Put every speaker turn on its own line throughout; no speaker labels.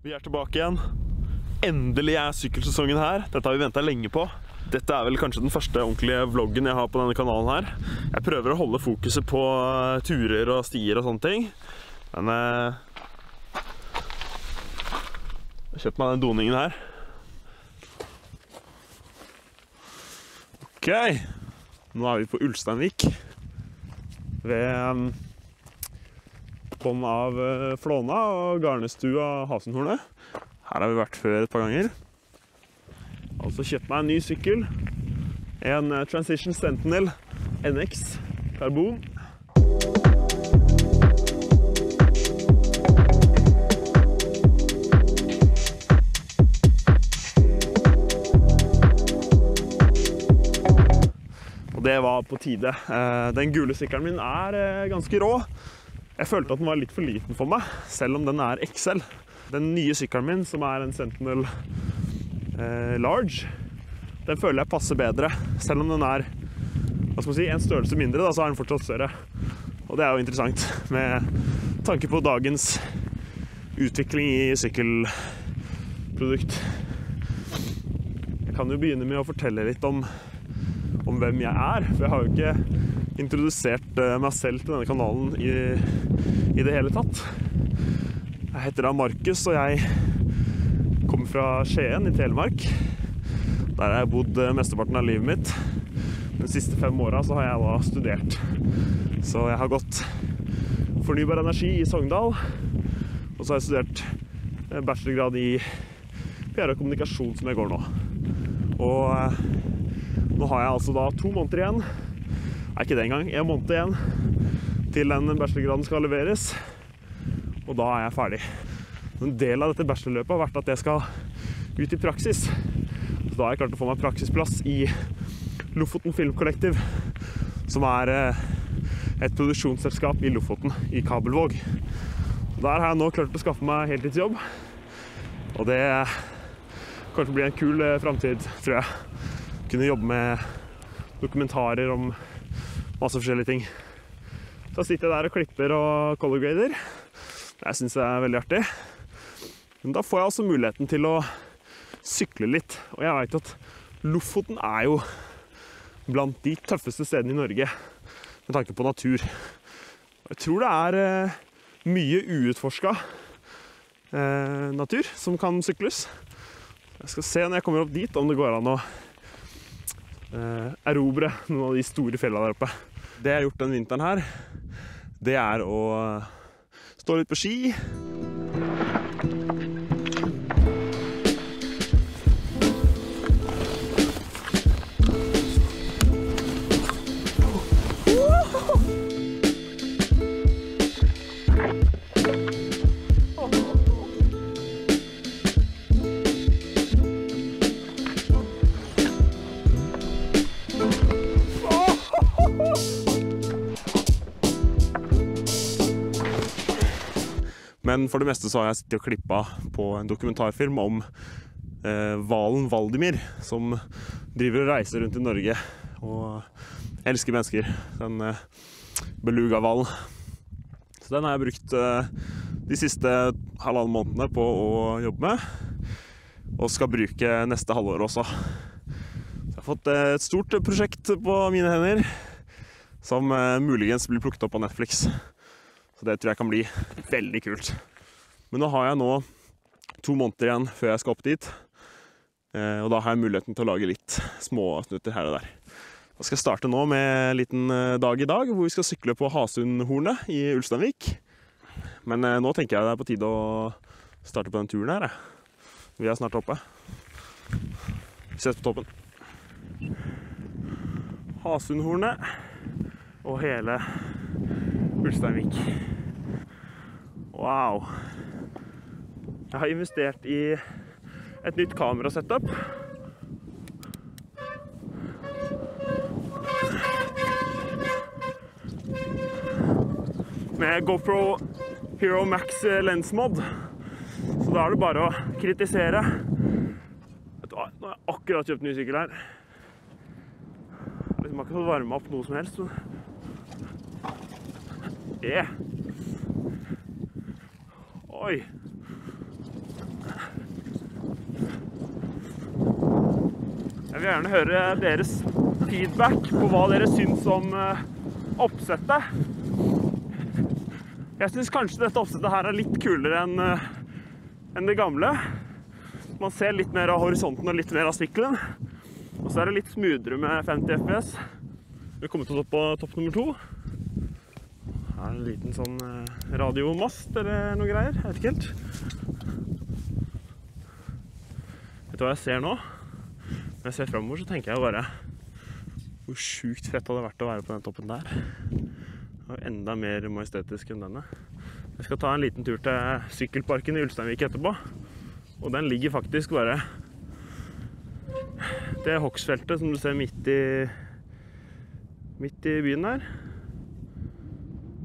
Vi er tilbake igjen. Endelig er sykkelsesongen her. Dette har vi ventet lenge på. Dette er vel kanskje den første ordentlige vloggen jeg har på denne kanalen her. Jeg prøver å holde fokuset på turer og stier og sånne ting. Men jeg har kjøpt meg den doningen her. Ok, nå er vi på Ulsteinvik. Ved bånd av Flåna og Garnestua Hasenhornet. Her har vi vært før et par ganger. Altså kjøpt meg en ny sykkel. En Transition Sentinel NX Carbon. Og det var på tide. Den gule sykkelen min er ganske rå. Jeg følte at den var litt for liten for meg, selv om den er XL. Den nye sykkelen min, som er en Sentinel Large, den føler jeg passer bedre. Selv om den er, hva skal man si, en størrelse mindre, da, så er den fortsatt større. Og det er jo interessant, med tanke på dagens utvikling i sykkelprodukt. Jeg kan jo begynne med å fortelle litt om hvem jeg er, for jeg har jo ikke introdusert meg selv til denne kanalen i det hele tatt. Jeg heter da Markus, og jeg kommer fra Skien i Telemark. Der har jeg bodd mesteparten av livet mitt. De siste 5 årene så har jeg da studert. Så jeg har gått fornybar energi i Sogndal, og så har jeg studert bachelorgrad i PR og kommunikasjon som jeg går nå. Og nå har jeg altså da 2 måneder igjen. Nei, ikke det engang. 1 måned igjen til den bachelorgraden skal leveres. Og da er jeg ferdig. En del av dette bachelorløpet har vært at jeg skal ut i praksis. Så da har jeg klart å få meg praksisplass i Lofoten Film Collective, som er et produksjonsselskap i Lofoten, i Kabelvåg. Der har jeg nå klart å skaffe meg heltidsjobb. Og det kommer til å bli en kul fremtid, tror jeg. Kunne jobbe med dokumentarer om masse forskjellige ting. Så sitter jeg der og klipper og color grader. Jeg synes det er veldig artig. Men da får jeg også muligheten til å sykle litt. Og jeg vet at Lofoten er jo blant de tøffeste stedene i Norge med tanke på natur. Og jeg tror det er mye uutforsket natur som kan sykles. Jeg skal se når jeg kommer opp dit om det går an å erobre noen av de store fjellene der oppe. Det jeg har gjort den vinteren her, det er å stå litt på ski. Men for det meste så har jeg sittet og klippet på en dokumentarfilm om hvalen Valdimir, som driver og reiser rundt i Norge og elsker mennesker, den beluga-hvalen. Så den har jeg brukt de siste 1,5 månedene på å jobbe med, og skal bruke neste halvår også. Så jeg har fått et stort prosjekt på mine hender, som muligens blir plukket opp av Netflix. Så det tror jeg kan bli veldig kult. Men nå har jeg 2 måneder igjen før jeg skal opp dit. Og da har jeg muligheten til å lage litt små snutter her og der. Da skal jeg starte nå med en liten dag i dag, hvor vi skal sykle på Hasenhornet i Ulsteinvik. Men nå tenker jeg det er på tide å starte på den turen her. Vi er snart oppe. Vi ses på toppen. Hasenhornet og hele Ulsteinvik. Wow. Jeg har investert i et nytt kamerasetup. Med GoPro Hero Max Lens Mod. Så da er det bare å kritisere. Vet du hva, nå har jeg akkurat kjøpt ny sykkel her. Jeg har ikke fått varme opp noe som helst. Oi. vil gjerne høre deres feedback på hva dere syns om oppsettet. Jeg synes kanskje dette oppsettet her er litt kulere enn det gamle. Man ser litt mer av horisonten og litt mer av sykkelen. Og så er det litt smoothere med 50 fps. Vi har kommet oss opp på topp nummer 2. Her er en liten sånn radiomast eller noe greier, jeg vet ikke helt. Vet du hva jeg ser nå? Når jeg ser fremover så tenker jeg bare hvor sjukt fett hadde det vært å være på den toppen der. Og enda mer majestetisk enn denne. Jeg skal ta en liten tur til sykkelparken i Ulsteinvik etterpå. Og den ligger faktisk bare det hogstfeltet som du ser midt i byen der.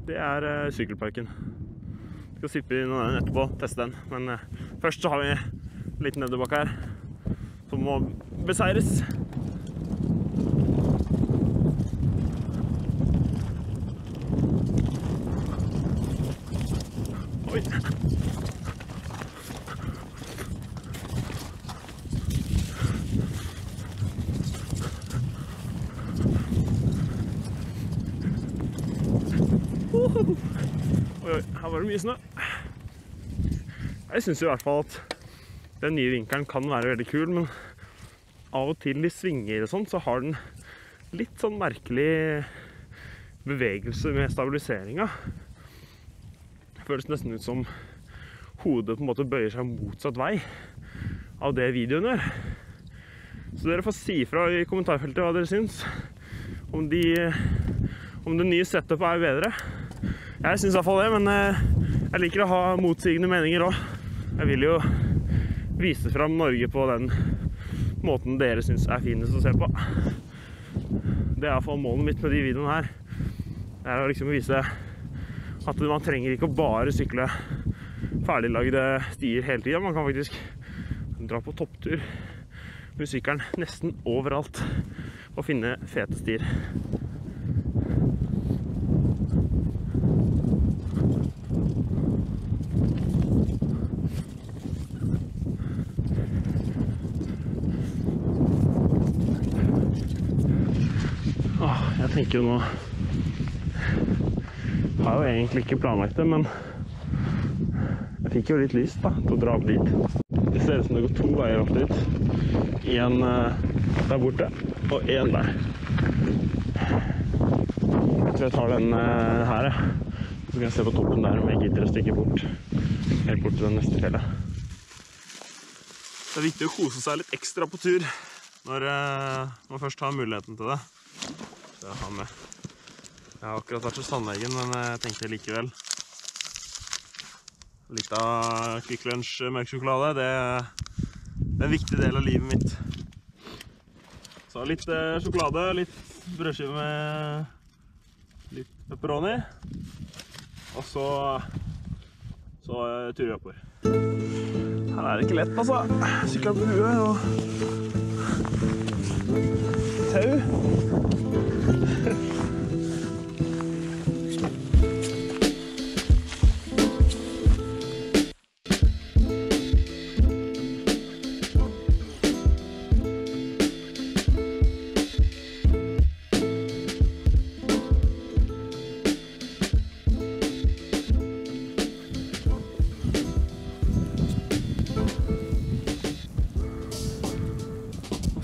Det er sykkelparken. Jeg skal sippe inn den etterpå, teste den. Men først så har vi en liten nedoverbakke her som må beseires. Oi! Oi, her var det mye snø. Jeg synes i hvert fall at den nye vinkelen kan være veldig kul, men av og til i svinger og sånt, så har den litt sånn merkelig bevegelse med stabiliseringa. Det føles nesten ut som hodet på en måte bøyer seg motsatt vei av det videoen gjør. Så dere får si fra i kommentarfeltet hva dere syns. Om det nye setupet er bedre. Jeg synes i hvert fall det, men jeg liker å ha motsigende meninger også. Jeg vil jo vise frem Norge på den måten dere synes er finest å se på. Det er i hvert fall målet mitt med de videoene her. Det er å liksom vise at man trenger ikke å bare sykle ferdiglagde stier hele tiden. Man kan faktisk dra på topptur med sykkelen nesten overalt og finne fete stier. Jeg tenker jo nå, jeg har jo egentlig ikke planlagt det, men jeg fikk jo litt lyst da, til å dra opp dit. Det ser ut som det går 2 veier opp dit. En der borte, og en der. Jeg tror jeg tar den her, ja. Så kan jeg se på toppen der om jeg gidder å stikke bort. Helt bort til den neste fjellet. Det er viktig å kose seg litt ekstra på tur når man først har muligheten til det. Jeg har akkurat vært hos tannlegen, men jeg tenkte likevel. Litt av Kvikk Lunsj melkesjokolade, det er en viktig del av livet mitt. Så litt sjokolade, litt brødskive med litt pepperoni. Og så turer jeg oppover. Her er det ikke lett, altså. Sykler på huet og tau.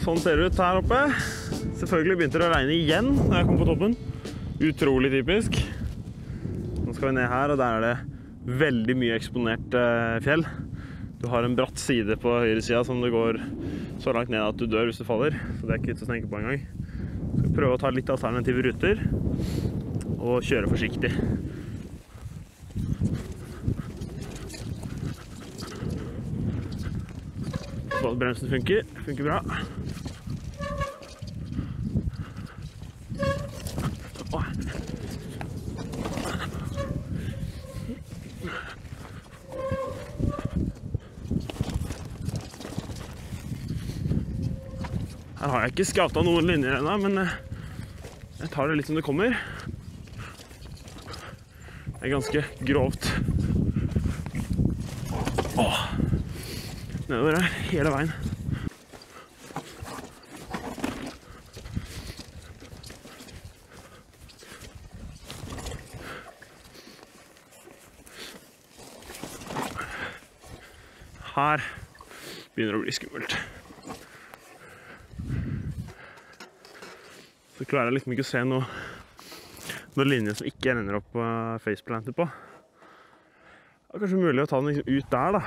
Sånn ser det ut her oppe. Selvfølgelig begynte det å regne igjen når jeg kom på toppen. Utrolig typisk. Nå skal vi ned her, og der er det veldig mye eksponert fjell. Du har en bratt side på høyre siden som det går så langt ned at du dør hvis du faller. Så det er ikke vits å tenke på en gang. Skal prøve å ta litt alternative ruter og kjøre forsiktig. Så at bremsen funker bra. Her har jeg ikke skautet noen linjer ennå, men jeg tar det litt som det kommer. Det er ganske grovt. Nedover her, hele veien. her begynner å bli skummelt. Så klarer jeg liksom ikke å se noen linjer som ikke ender opp på faceplanter på. Det er kanskje mulig å ta den liksom ut der da,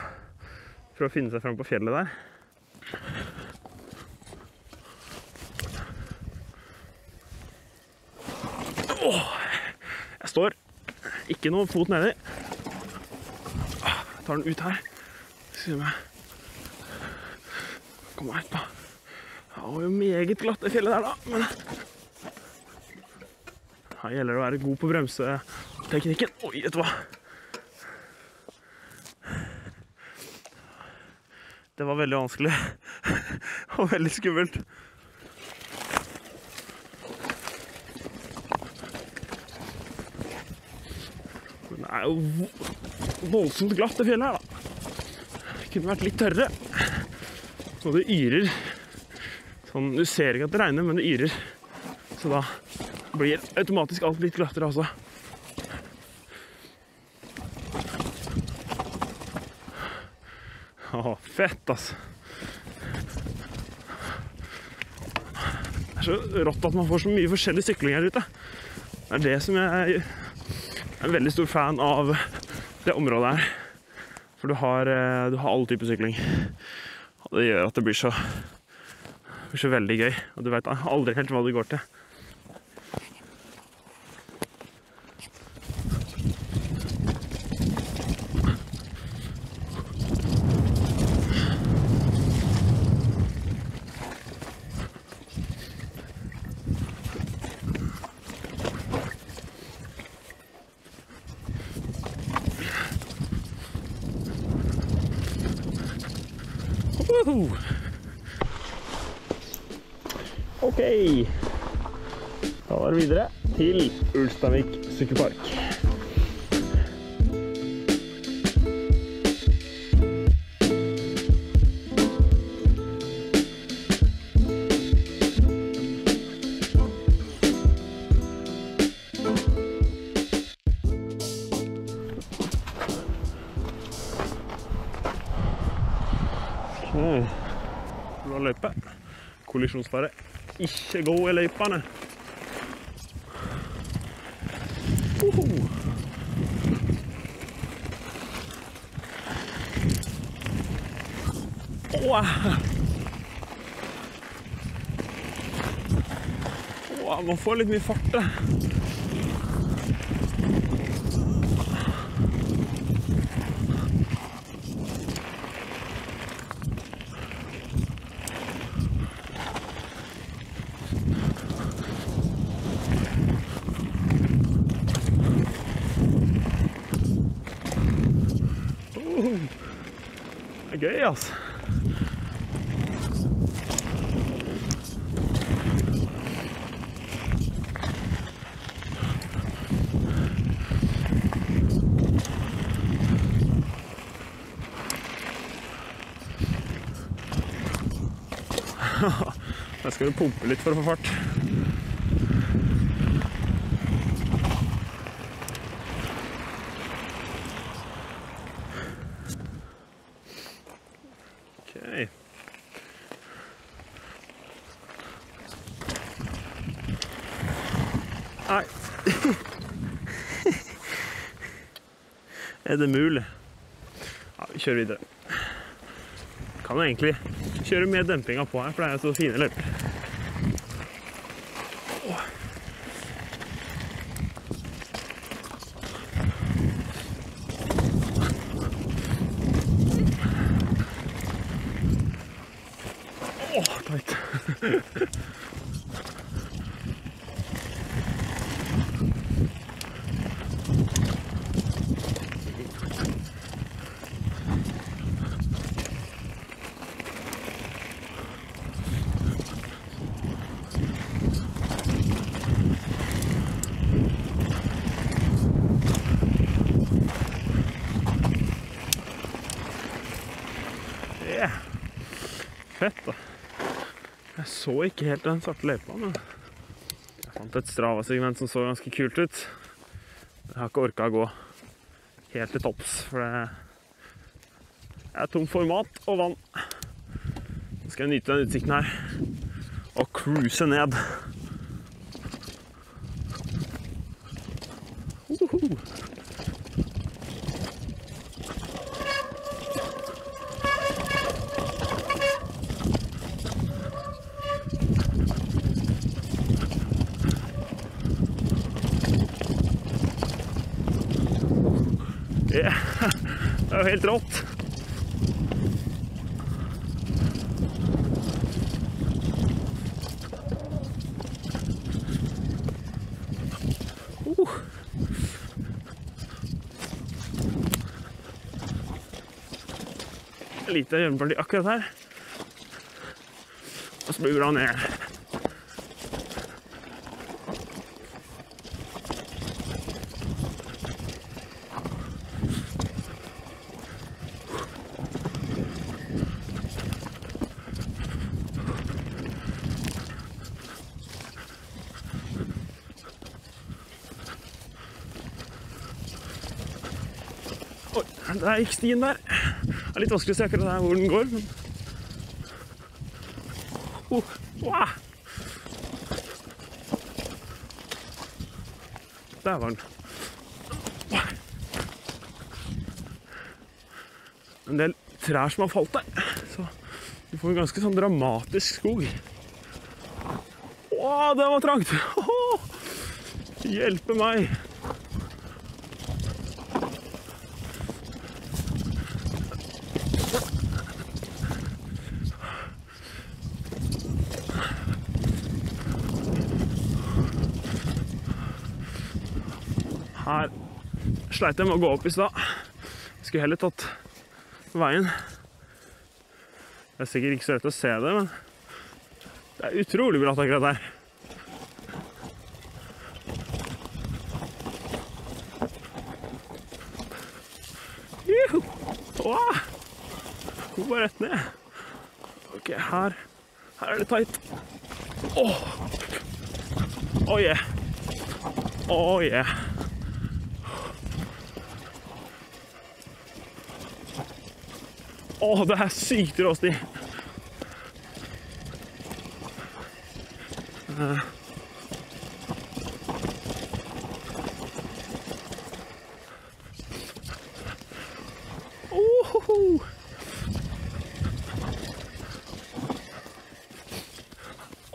for å finne seg frem på fjellet der. Jeg står ikke noe fot nedi. Jeg tar den ut her. Se om jeg kommer meg ut på. Det var jo meget glatt det fjellet der da, men her gjelder det å være god på bremseteknikken. Oi, vet du hva? Det var veldig vanskelig og veldig skummelt. Men det er jo voldsomt glatt det fjellet her da. Det kunne vært litt tørre. Og det yrer. Sånn, du ser ikke at det regner, men det yrer. Så da blir automatisk alt litt glattere altså. Åh, fett altså. Det er så rått at man får så mye forskjellig sykling her ute. Det er det som jeg er en veldig stor fan av det området her. For du har alle typer sykling. Og det gjør at det blir så veldig gøy. Og du vet aldri helt hva det går til. Ok, da var det videre til Ulsteinvik sykkelpark. Blå løype. Kollisjonsfare. Ikke gå i løypene. Man får litt mye fart da. Det er gøy, altså. Der skal du pumpe litt for å få fart. Ok. Nei. Er det mulig? Ja, vi kjører videre. Kan jo egentlig kjøre med dempinga på her, for det er så fine løyper. Tight. Yeah. Fett da. Jeg så ikke helt den svarte løypa, men jeg fant et Strava-segment som så ganske kult ut. Jeg har ikke orket å gå helt til topps, for Jeg er tom for mat og vann. Nå skal jeg nyte den utsikten her og cruise ned. Ja, det er jo helt rått. Lite hjemmeparti akkurat her. Og så blir vi da ned. Oi, der gikk stien der. Det er litt vanskelig å se akkurat her hvor den går, men... wow. Der var den. En del trær som har falt der, så vi får en ganske sånn dramatisk skog. Åh, det var trangt! Hjelpe meg! Her sleit jeg med å gå opp i stad. Jeg skulle heller tatt veien. Det er sikkert ikke så lett å se det, men det er utrolig bratt akkurat der. Juhu! Åh! Gå bare rett ned. Ok, her er det tight. Åh! Oh yeah! Oh yeah! Åh, det er sykt råsti.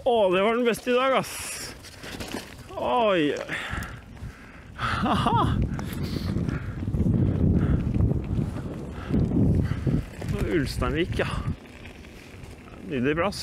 Åh, det var den beste i dag, ass. Oi. Haha. Ulsteinvik, ja. Nydelig plass.